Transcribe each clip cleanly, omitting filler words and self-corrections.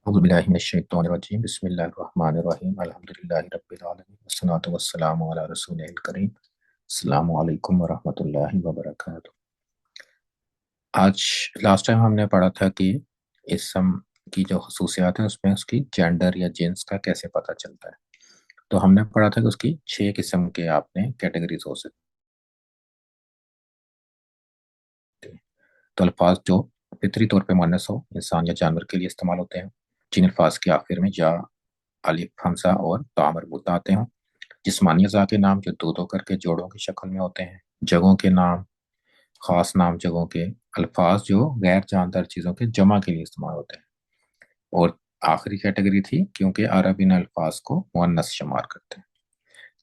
أعوذ بالله من الشيطان الرجيم بسم الله الرحمن الرحيم الحمد لله رب العالمين والصلاة والسلام على رسوله الكريم السلام علیکم ورحمۃ اللہ وبرکاتہ۔ آج لاسٹ ٹائم ہم نے پڑھا تھا کہ اسم کی جو خصوصیات ہیں اس میں اس کی جینڈر یا جنس کا کیسے پتہ چلتا ہے۔ تو ہم نے پڑھا تھا کہ اس کی 6 قسم کے آپ نے کیٹیگریز ہو سکتے ہیں۔ تو الفاظ جو فطری طور پہ مؤنث ہو، انسان یا جانور کے لیے استعمال ہوتے ہیں، جن الفاظ کے آخر میں یا الف حمزہ اور تا مربوطہ آتے ہیں، جسمانی اعضاء کے نام جو دو دو کر کے جوڑوں کی شکل میں ہوتے ہیں، جگہوں کے نام، خاص نام جگہوں کے، الفاظ جو غیر جاندار چیزوں کے جمع کے لیے استعمال ہوتے ہیں، اور آخری کیٹیگری تھی کیونکہ عرب ان الفاظ کو مؤنث شمار کرتے ہیں۔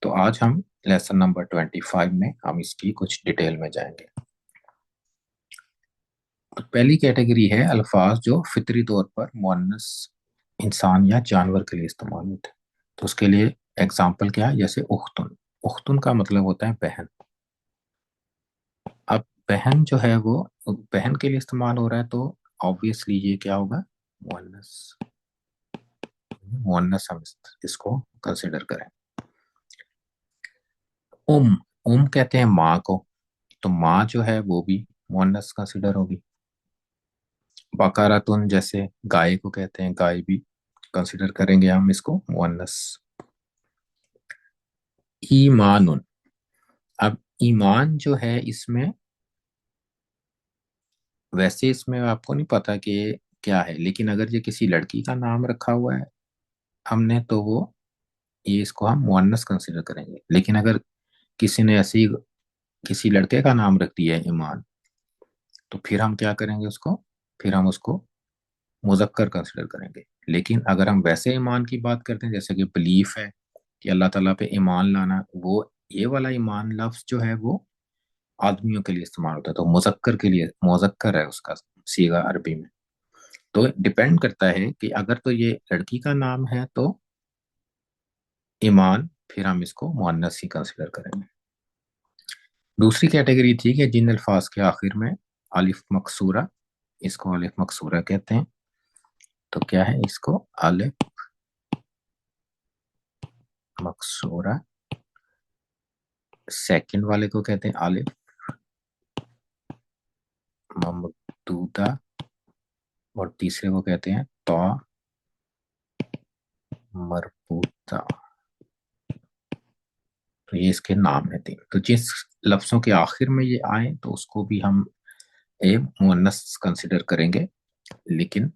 تو آج ہم لیسن نمبر 25 میں ہم اس کی کچھ ڈیٹیل میں جائیں گے۔ تو پہلی کیٹیگری ہے الفاظ جو فطری طور پر مؤنث انسان یا جانور کے لیے استعمال ہوتے ہیں۔ تو اس کے لیے ایگزامپل کیا ہے، جیسے اختن۔ اختن کا مطلب ہوتا ہے بہن۔ اب بہن جو ہے وہ بہن کے لیے استعمال ہو رہا ہے، تو آبویسلی یہ کیا ہوگا، مؤنث۔ مؤنث ہم اس کو کنسیڈر کریں۔ ام کہتے ہیں ماں کو، تو ماں جو ہے وہ بھی مؤنث کنسیڈر ہوگی۔ بقرۃن جیسے گائے کو کہتے ہیں، گائے بھی کنسیڈر کریں گے ہم اس کو مؤنث۔ ایمان، اب ایمان جو ہے اس میں ویسے اس میں آپ کو نہیں پتا کہ کیا ہے، لیکن اگر یہ کسی لڑکی کا نام رکھا ہوا ہے ہم نے تو وہ یہ اس کو ہم مؤنث کنسیڈر کریں گے، لیکن اگر کسی نے ایسی کسی لڑکے کا نام رکھ دیا ہے ایمان، تو پھر ہم کیا کریں گے، پھر ہم اس کو مذکر کنسیڈر کریں گے۔ لیکن اگر ہم ویسے ایمان کی بات کرتے ہیں جیسے کہ بلیف ہے کہ اللہ تعالیٰ پہ ایمان لانا، وہ یہ والا ایمان لفظ جو ہے وہ آدمیوں کے لیے استعمال ہوتا ہے، تو مذکر کے لیے مذکر ہے اس کا صیغہ عربی میں۔ تو ڈیپینڈ کرتا ہے کہ اگر تو یہ لڑکی کا نام ہے تو ایمان، پھر ہم اس کو مؤنث ہی کنسیڈر کریں گے۔ دوسری کیٹیگری تھی کہ جن الفاظ کے آخر میں الف مکسورہ، اس کو الف مکسورہ کہتے ہیں۔ تو کیا ہے اس کو الف مکسورہ، سیکنڈ والے کو کہتے ہیں الف ممدودہ، اور تیسرے کو کہتے ہیں تا مربوطہ۔ تو یہ اس کے نام ہے تین۔ تو جس لفظوں کے آخر میں یہ آئیں تو اس کو بھی ہم مؤنث کنسیڈر کریں گے، لیکن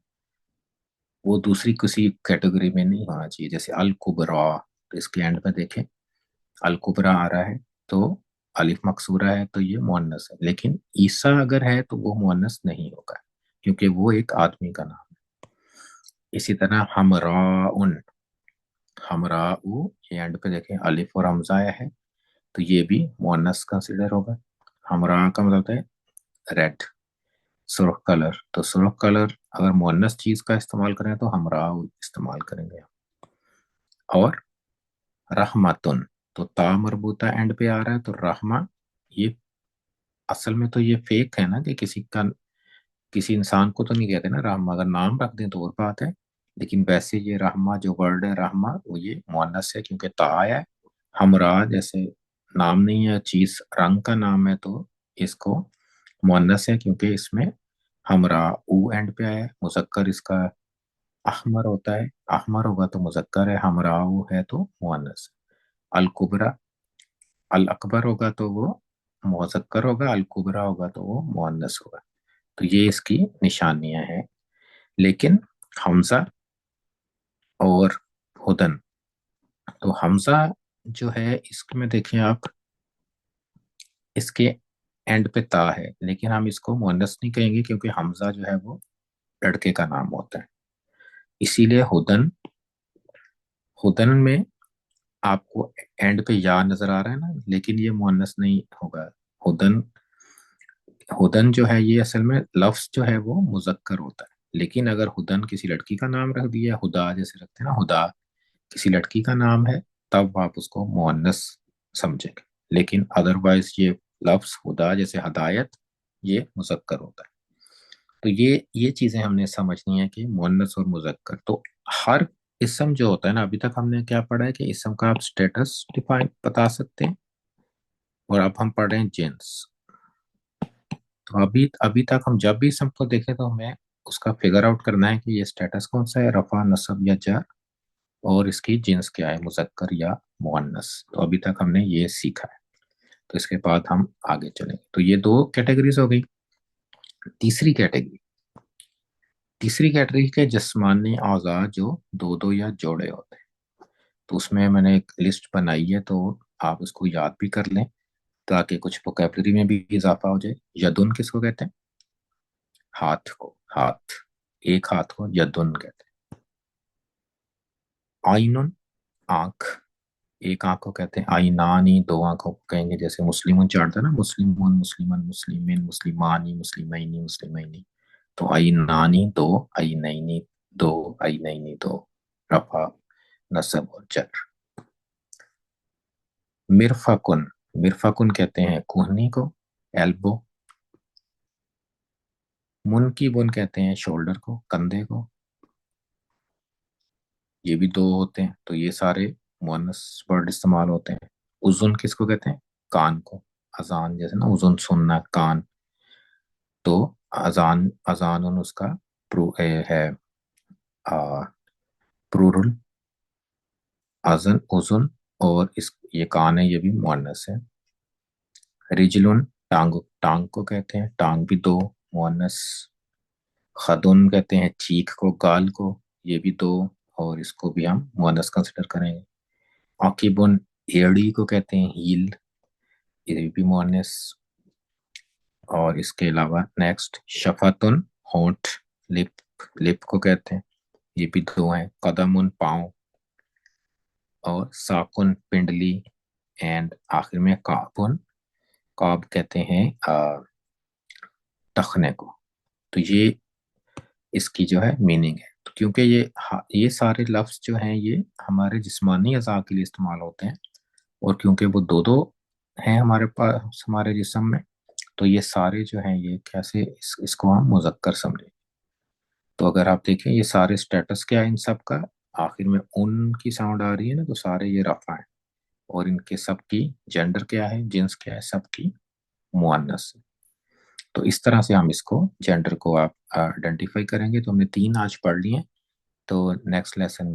وہ دوسری کسی کیٹیگری میں نہیں ہونا چاہیے۔ جیسے الکبریٰ، تو اس کے اینڈ میں دیکھیں الکبریٰ آ رہا ہے تو الف مکسورہ ہے تو یہ مؤنث ہے، لیکن عیسیٰ اگر ہے تو وہ مؤنث نہیں ہوگا کیونکہ وہ ایک آدمی کا نام ہے۔ اسی طرح ہمراؤن، ہمراؤ، یہ اینڈ پہ دیکھیں الف اور حمزہ ہے تو یہ بھی مؤنث کنسیڈر ہوگا۔ ہمراہ کا مطلب ہے ریڈ، سرخ کلر، تو سرخ کلر اگر مؤنث چیز کا استعمال کریں تو ہمراہ استعمال کریں گے۔ اور رحمتن، تو تا مربوطہ اینڈ پہ آ رہا ہے تو رحمہ، یہ اصل میں تو یہ فیک ہے نا کہ کسی انسان کو تو نہیں کہتے نا رحمہ، اگر نام رکھ دیں تو اور بات ہے، لیکن ویسے یہ رحمہ جو ورڈ ہے رحمہ وہ یہ مؤنث ہے کیونکہ تا آیا ہے۔ ہمراہ جیسے نام نہیں ہے، چیز رنگ کا نام ہے تو اس کو مؤنث ہے کیونکہ اس میں ہمراہ او اینڈ پہ آیا ہے۔ مذکر اس کا احمر ہوتا ہے، احمر ہوگا تو مذکر ہے، ہمراہ ہے تو مؤنث۔ الکبریٰ، الاکبر ہوگا تو وہ مذکر ہوگا، الکبریٰ ہوگا تو وہ مؤنث ہوگا۔ تو یہ اس کی نشانیاں ہیں۔ لیکن حمزہ اور ہدن، تو حمزہ جو ہے اس میں دیکھیں آپ، اس کے اینڈ پہ تا ہے لیکن ہم اس کو مؤنث نہیں کہیں گے کیونکہ حمزہ جو ہے وہ لڑکے کا نام ہوتا ہے، اسی لیے ہدن، ہدن میں آپ کو اینڈ پہ یا نظر آ رہا ہے نا، لیکن یہ مؤنث نہیں ہوگا۔ ہدن، ہدن جو ہے یہ اصل میں لفظ جو ہے وہ مذکر ہوتا ہے، لیکن اگر ہدن کسی لڑکی کا نام رکھ دیا، ہدا جیسے رکھتے ہیں نا، ہدا کسی لڑکی کا نام ہے تب آپ اس کو مؤنث سمجھیں گے، لیکن ادروائز یہ لفظ ہدا جیسے ہدایت یہ مذکر ہوتا ہے۔ تو یہ چیزیں ہم نے سمجھنی ہے کہ مؤنث اور مذکر. تو ہر اسم جو ہوتا ہے نا، ابھی تک ہم نے کیا پڑھا ہے کہ اسم کا آپ اسٹیٹس ڈیفائن بتا سکتے ہیں، اور اب ہم پڑھ رہے ہیں جنس. تو ابھی تک ہم جب بھی اسم کو دیکھیں تو ہمیں اس کا فگر آؤٹ کرنا ہے کہ یہ اسٹیٹس کون سا ہے، رفع، نصب یا جر، اور اس کی جنس کیا ہے، مذکر یا مؤنث. تو ابھی تک ہم نے یہ سیکھا ہے. تو اس کے بعد ہم آگے چلیں گے. تو یہ دو کیٹیگریز ہو گئی. تیسری کیٹیگری کے جسمانی اعضاء جو دو دو یا جوڑے ہوتے ہیں. تو اس میں نے ایک لسٹ بنائی ہے، تو آپ اس کو یاد بھی کر لیں تاکہ کچھ ووکیبلری میں بھی اضافہ ہو جائے. یدن کس کو کہتے ہیں؟ ہاتھ کو. ایک ہاتھ کو یدن کہتے ہیں. آئین، آنکھ. ایک آنکھ کو کہتے ہیں آئینانی. دو آنکھوں کو کہیں گے جیسے مسلمون چارٹ ہے نا، مسلمون، مسلمن، مسلمین، مسلمانی، مسلمینی، مسلمینی. تو آئینانی دو، آئینینی دو، آئینینی دو، رفع، نصب اور جر. مرفقن کہتے ہیں کوہنی کو، ایلبو. منکبن کہتے ہیں شولڈر کو، کندھے کو. یہ بھی دو ہوتے ہیں. تو یہ سارے مؤنث ورڈ استعمال ہوتے ہیں. اذن کس کو کہتے ہیں؟ کان کو. اذان جیسے نا، اذن سننا، کان. تو اذان اس کا ہے پرورل. اذن اور یہ کان ہے، یہ بھی مؤنث ہے. رجلن، ٹانگ کو کہتے ہیں. ٹانگ بھی دو، مؤنث. خدن کہتے ہیں چیخ کو، گال کو. یہ بھی دو، اور اس کو بھی ہم مؤنث کنسیڈر کریں گے. عاقبن، ایڑی کو کہتے ہیں ہیل. یہ بھی مؤنث. اور اس کے علاوہ نیکسٹ شفتن، ہونٹ. لپ کو کہتے ہیں. یہ بھی دو ہیں. قدمن، پاؤں. اور ساقن، پنڈلی. اینڈ آخر میں کعب کہتے ہیں ٹخنے کو. تو یہ اس کی جو ہے میننگ ہے. تو کیونکہ یہ سارے لفظ جو ہیں یہ ہمارے جسمانی اعضاء کے لیے استعمال ہوتے ہیں، اور کیونکہ وہ دو دو ہیں ہمارے پاس ہمارے جسم میں، تو یہ سارے جو ہیں یہ کیسے اس کو ہم مذکر سمجھیں. تو اگر آپ دیکھیں یہ سارے سٹیٹس کیا ہے ان سب کا، آخر میں ان کی ساؤنڈ آ رہی ہے نا، تو سارے یہ رفع ہیں. اور ان کے سب کی جینڈر کیا ہے، جنس کیا ہے، سب کی مؤنث. تو اس طرح سے ہم اس کو جینڈر کو آپ آئیڈینٹیفائی کریں گے. تو ہم نے 3 آج پڑھ لی ہیں. تو نیکسٹ لیسن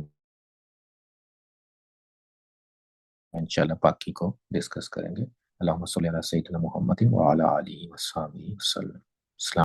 انشاءاللہ باقی کو ڈسکس کریں گے. اللہم صلی علی سیدنا محمد وعلی آلہ وصحبہ وسلم. السلام